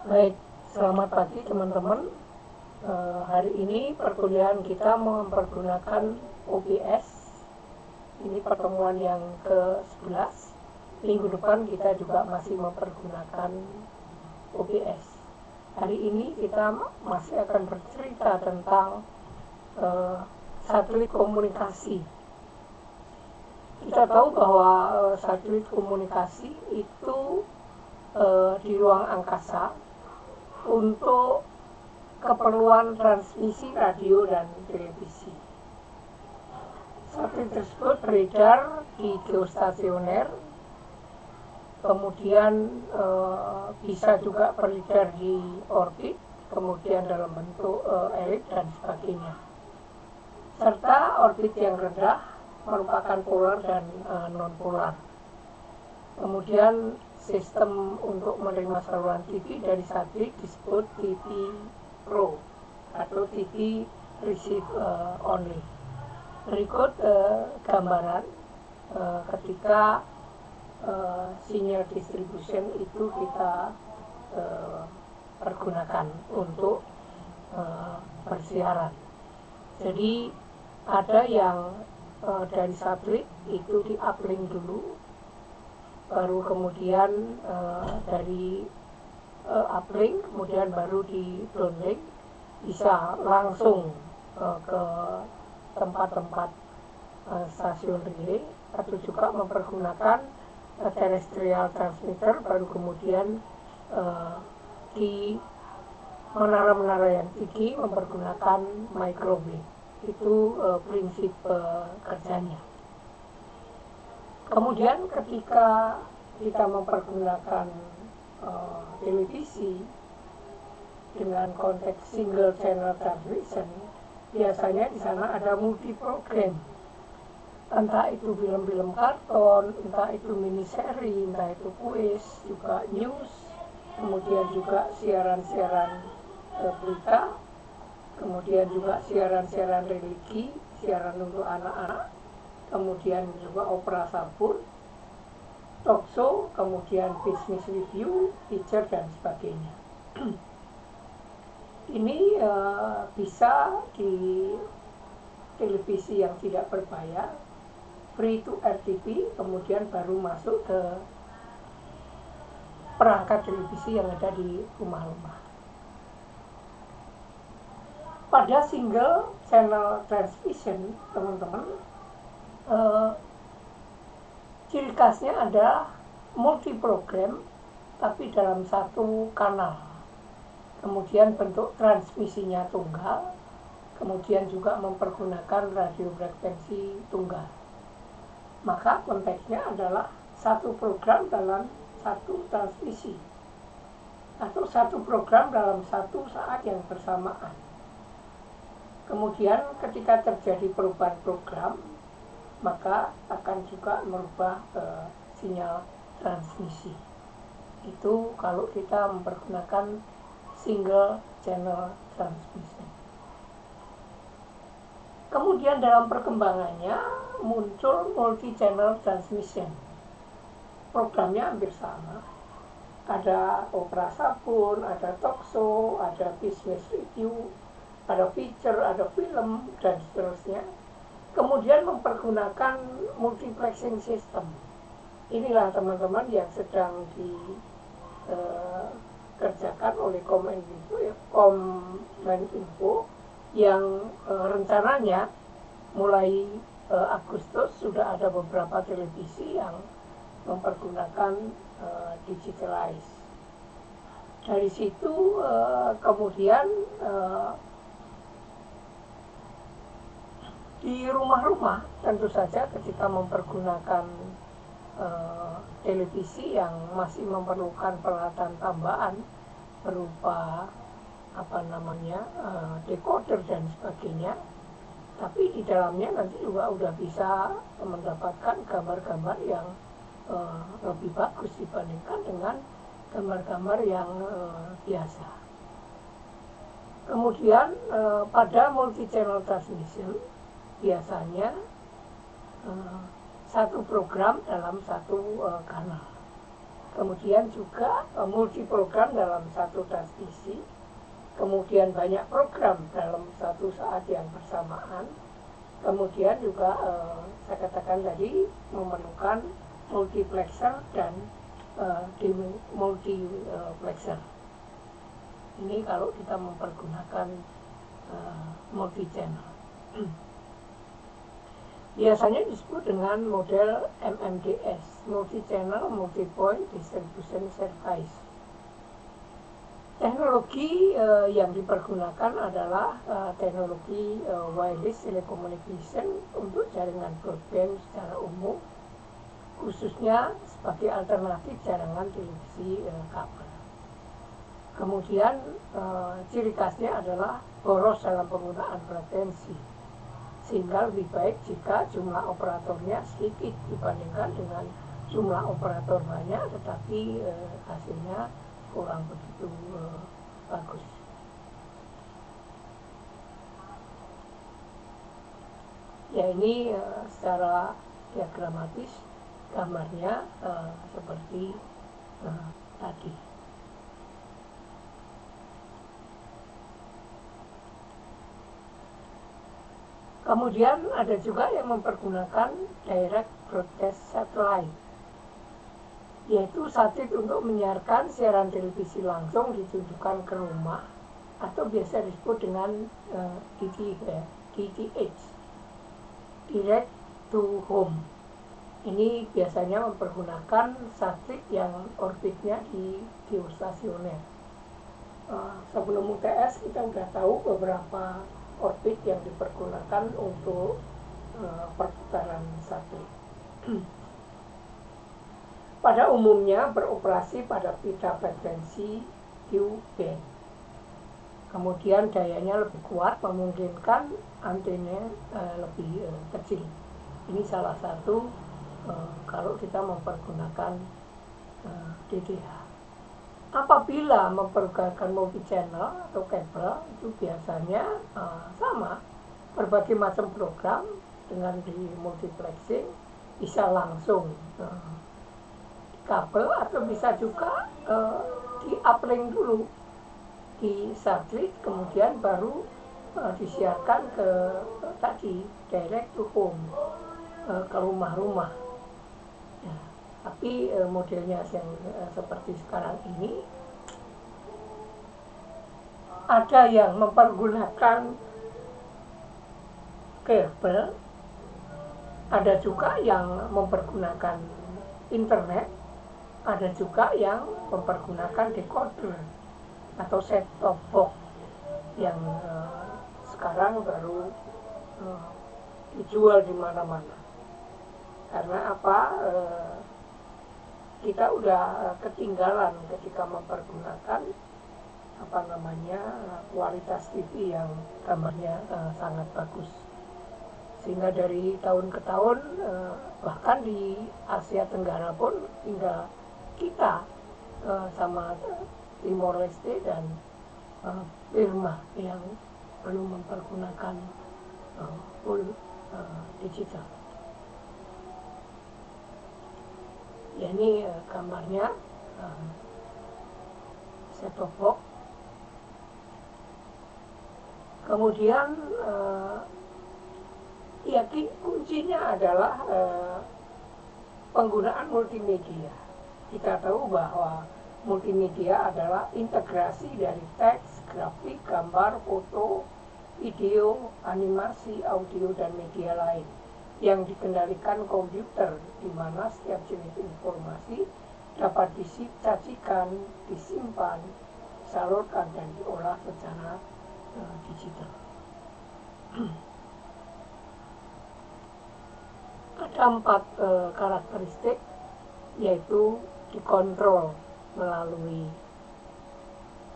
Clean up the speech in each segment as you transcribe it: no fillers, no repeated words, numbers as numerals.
Baik, selamat pagi teman-teman. Hari ini perkuliahan kita mempergunakan OBS. Ini pertemuan yang ke-11. Minggu depan kita juga masih mempergunakan OBS. Hari ini kita masih akan bercerita tentang satelit komunikasi. Kita tahu bahwa satelit komunikasi itu di ruang angkasa untuk keperluan transmisi radio dan televisi. Satelit tersebut beredar di geostasioner, kemudian bisa juga beredar di orbit, kemudian dalam bentuk elip dan sebagainya. Serta orbit yang rendah merupakan polar dan non-polar. Kemudian sistem untuk menerima saluran TV dari satelit disebut TV Pro atau TV Receive Only. Berikut gambaran ketika sinyal distribution itu kita pergunakan untuk bersiaran. Jadi ada yang dari satelit itu di uplink dulu, baru kemudian dari uplink kemudian baru di downlink, bisa langsung ke tempat-tempat stasiun relay, atau juga mempergunakan terrestrial transmitter, baru kemudian di menara-menara yang tinggi mempergunakan microwave. Itu prinsip kerjanya. Kemudian ketika kita mempergunakan televisi dengan konteks single channel transmission, biasanya di sana ada multi program. Entah itu film-film karton, entah itu mini seri, entah itu kuis, juga news, kemudian juga siaran-siaran berita, kemudian juga siaran-siaran religi, siaran untuk anak-anak, kemudian juga opera sabun, talk show, kemudian business review, feature, dan sebagainya. Ini bisa di televisi yang tidak berbayar, free to air TV, kemudian baru masuk ke perangkat televisi yang ada di rumah-rumah. Pada single channel transmission, teman-teman, ciri khasnya adalah multi program tapi dalam satu kanal. Kemudian bentuk transmisinya tunggal, kemudian juga mempergunakan radio frekuensi tunggal. Maka konteksnya adalah satu program dalam satu transmisi, atau satu program dalam satu saat yang bersamaan. Kemudian ketika terjadi perubahan program, maka akan juga merubah sinyal transmisi. Itu kalau kita mempergunakan single channel transmission. Kemudian dalam perkembangannya muncul multi channel transmission. Programnya hampir sama. Ada opera sabun, ada talk show, ada business review, ada feature, ada film, dan seterusnya. Kemudian mempergunakan multiplexing system. Inilah teman-teman yang sedang dikerjakan oleh Kominfo, yang rencananya mulai Agustus sudah ada beberapa televisi yang mempergunakan digitalize. Dari situ kemudian di rumah-rumah tentu saja ketika mempergunakan televisi yang masih memerlukan peralatan tambahan berupa decoder dan sebagainya, tapi di dalamnya nanti juga udah bisa mendapatkan gambar-gambar yang lebih bagus dibandingkan dengan gambar-gambar yang biasa. Kemudian pada multi channel transmission biasanya satu program dalam satu kanal. kemudian juga multi program dalam satu transmisi, kemudian banyak program dalam satu saat yang bersamaan, kemudian juga saya katakan tadi memerlukan multiplexer dan multiplexer. Ini kalau kita mempergunakan multi channel. Biasanya disebut dengan model MMDS, multi channel multi point distribution service. Teknologi yang dipergunakan adalah teknologi wireless telecommunication untuk jaringan broadband secara umum, khususnya sebagai alternatif jaringan televisi kabel. Kemudian ciri khasnya adalah boros dalam penggunaan frekuensi, sehingga lebih baik jika jumlah operatornya sedikit dibandingkan dengan jumlah operator banyak tetapi hasilnya kurang begitu bagus. Ya, ini secara diagramatis gambarnya seperti tadi. Kemudian ada juga yang mempergunakan direct broadcast satellite, yaitu satelit untuk menyiarkan siaran televisi langsung ditunjukkan ke rumah atau biasa disebut dengan DTH, direct to home. Ini biasanya mempergunakan satelit yang orbitnya di geostasioner. Sebelum UTS kita sudah tahu beberapa orbit yang dipergunakan untuk perputaran satelit. Pada umumnya beroperasi pada pita frekuensi Q-band. Kemudian dayanya lebih kuat, memungkinkan antena lebih kecil. Ini salah satu kalau kita mempergunakan DTH. Apabila mempergunakan multi channel atau kabel, itu biasanya sama, berbagai macam program dengan di multiplexing bisa langsung kabel atau bisa juga di uplink dulu di satelit, kemudian baru disiarkan ke tadi direct to home, ke rumah-rumah. Ya, tapi modelnya yang seperti sekarang ini ada yang mempergunakan kabel, ada juga yang mempergunakan internet, ada juga yang mempergunakan decoder atau set-top box yang sekarang baru dijual di mana-mana. Karena apa? Kita udah ketinggalan ketika mempergunakan kualitas TV yang gambarnya sangat bagus. Sehingga dari tahun ke tahun bahkan di Asia Tenggara pun hingga kita sama Timor Leste dan Burma yang belum mempergunakan full digital. Ya, ini gambarnya set-top box. Kemudian kuncinya adalah penggunaan multimedia. Kita tahu bahwa multimedia adalah integrasi dari teks, grafik, gambar, foto, video, animasi, audio, dan media lain yang dikendalikan komputer, di mana setiap jenis informasi dapat disajikan, disimpan, disalurkan, dan diolah secara digital. Ada 4 karakteristik, yaitu dikontrol melalui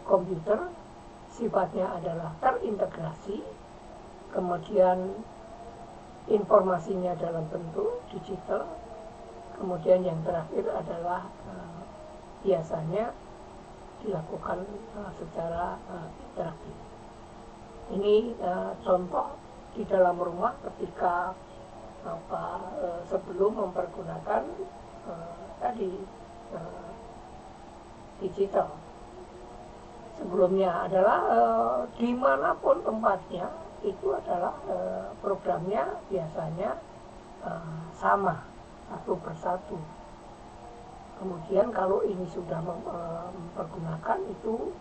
komputer, sifatnya adalah terintegrasi, kemudian informasinya dalam bentuk digital, kemudian yang terakhir adalah biasanya dilakukan secara interaktif. Ini contoh di dalam rumah ketika sebelum mempergunakan digital. Sebelumnya adalah dimanapun tempatnya itu adalah programnya biasanya sama satu persatu. Kemudian kalau ini sudah mempergunakan itu,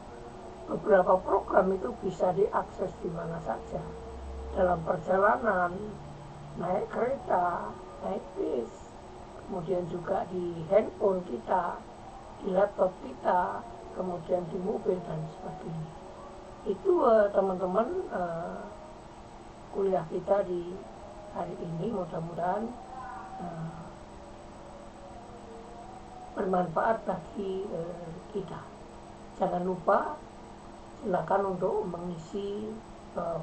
beberapa program itu bisa diakses di mana saja, dalam perjalanan, naik kereta, naik bis, kemudian juga di handphone kita, di laptop kita, kemudian di mobil dan sebagainya. Itu teman-teman kuliah kita di hari ini mudah-mudahan bermanfaat bagi kita. Jangan lupa silakan untuk mengisi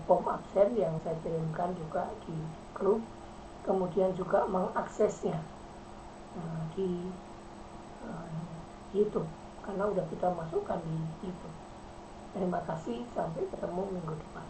form absen yang saya kirimkan juga di grup, kemudian juga mengaksesnya di YouTube karena udah kita masukkan di YouTube. Terima kasih, sampai ketemu minggu depan.